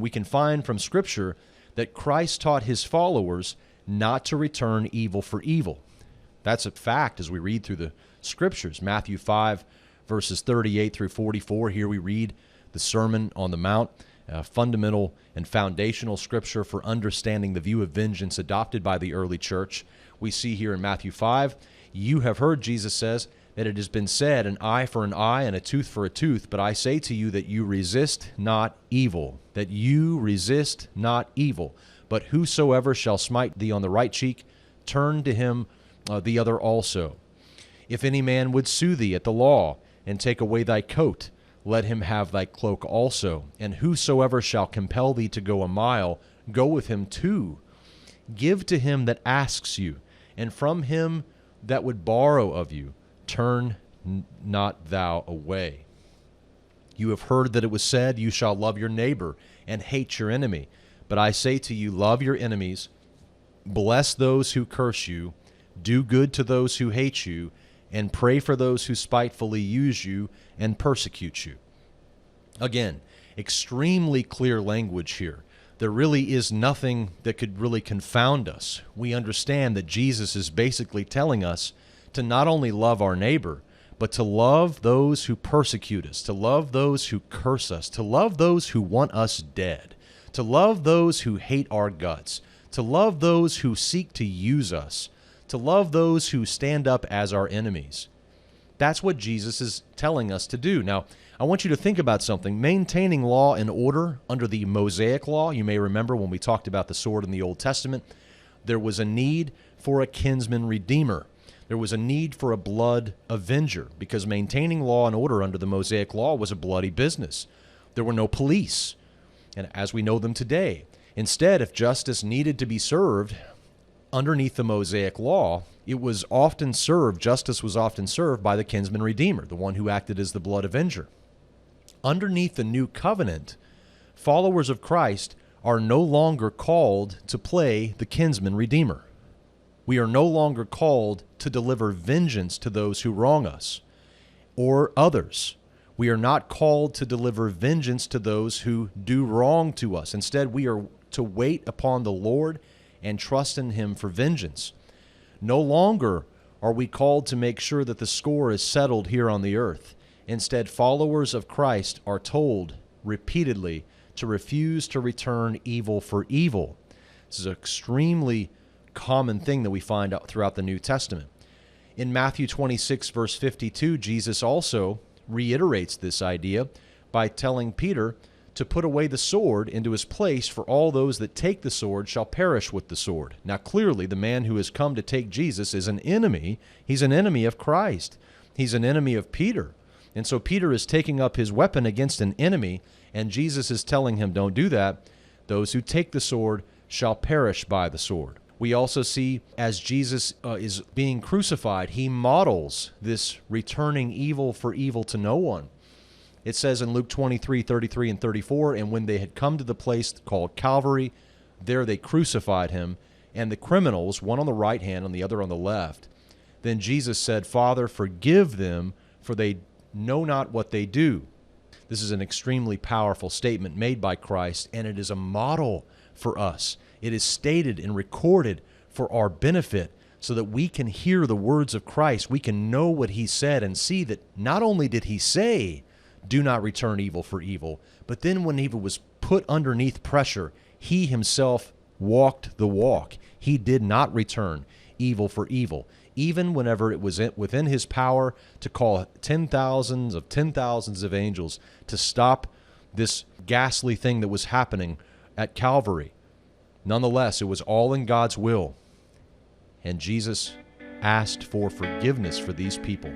We can find from Scripture that Christ taught his followers not to return evil for evil. That's a fact as we read through the Scriptures. Matthew 5, verses 38 through 44, here we read the Sermon on the Mount, fundamental and foundational Scripture for understanding the view of vengeance adopted by the early church. We see here in Matthew 5, you have heard, Jesus says, that it has been said, an eye for an eye and a tooth for a tooth, but I say to you that you resist not evil, that you resist not evil. But whosoever shall smite thee on the right cheek, turn to him the other also. If any man would sue thee at the law, and take away thy coat, let him have thy cloak also. And whosoever shall compel thee to go a mile, go with him 2. Give to him that asks you, and from him that would borrow of you, turn not thou away. You have heard that it was said, you shall love your neighbor and hate your enemy. But I say to you, love your enemies, bless those who curse you, do good to those who hate you, and pray for those who spitefully use you and persecute you. Again, extremely clear language here. There really is nothing that could really confound us. We understand that Jesus is basically telling us to not only love our neighbor, but to love those who persecute us, to love those who curse us, to love those who want us dead, to love those who hate our guts, to love those who seek to use us, to love those who stand up as our enemies. That's what Jesus is telling us to do. Now, I want you to think about something. Maintaining law and order under the Mosaic law, you may remember when we talked about the sword in the Old Testament, there was a need for a kinsman redeemer. There was a need for a blood avenger because maintaining law and order under the Mosaic law was a bloody business. There were no police, and as we know them today. Instead, if justice needed to be served underneath the Mosaic law, justice was often served by the kinsman redeemer, the one who acted as the blood avenger. Underneath the new covenant, followers of Christ are no longer called to play the kinsman redeemer. We are no longer called to deliver vengeance to those who wrong us or others. We are not called to deliver vengeance to those who do wrong to us. Instead, we are to wait upon the Lord and trust in him for vengeance. No longer are we called to make sure that the score is settled here on the earth. Instead, followers of Christ are told repeatedly to refuse to return evil for evil. This is an extremely common thing that we find out throughout the New Testament. In Matthew 26, verse 52, Jesus also reiterates this idea by telling Peter to put away the sword into his place, for all those that take the sword shall perish with the sword. Now, clearly, the man who has come to take Jesus is an enemy. He's an enemy of Christ. He's an enemy of Peter. And so Peter is taking up his weapon against an enemy, and Jesus is telling him, don't do that. Those who take the sword shall perish by the sword. We also see as Jesus is being crucified, he models this returning evil for evil to no one. It says in Luke 23, 33, and 34, and when they had come to the place called Calvary, there they crucified him, and the criminals, one on the right hand and the other on the left. Then Jesus said, Father, forgive them, for they know not what they do. This is an extremely powerful statement made by Christ, and it is a model for us. It is stated and recorded for our benefit so that we can hear the words of Christ. We can know what he said and see that not only did he say, do not return evil for evil, but then when evil was put underneath pressure, he himself walked the walk. He did not return evil for evil, even whenever it was within his power to call 10,000s of angels to stop this ghastly thing that was happening at Calvary. Nonetheless, it was all in God's will, and Jesus asked for forgiveness for these people.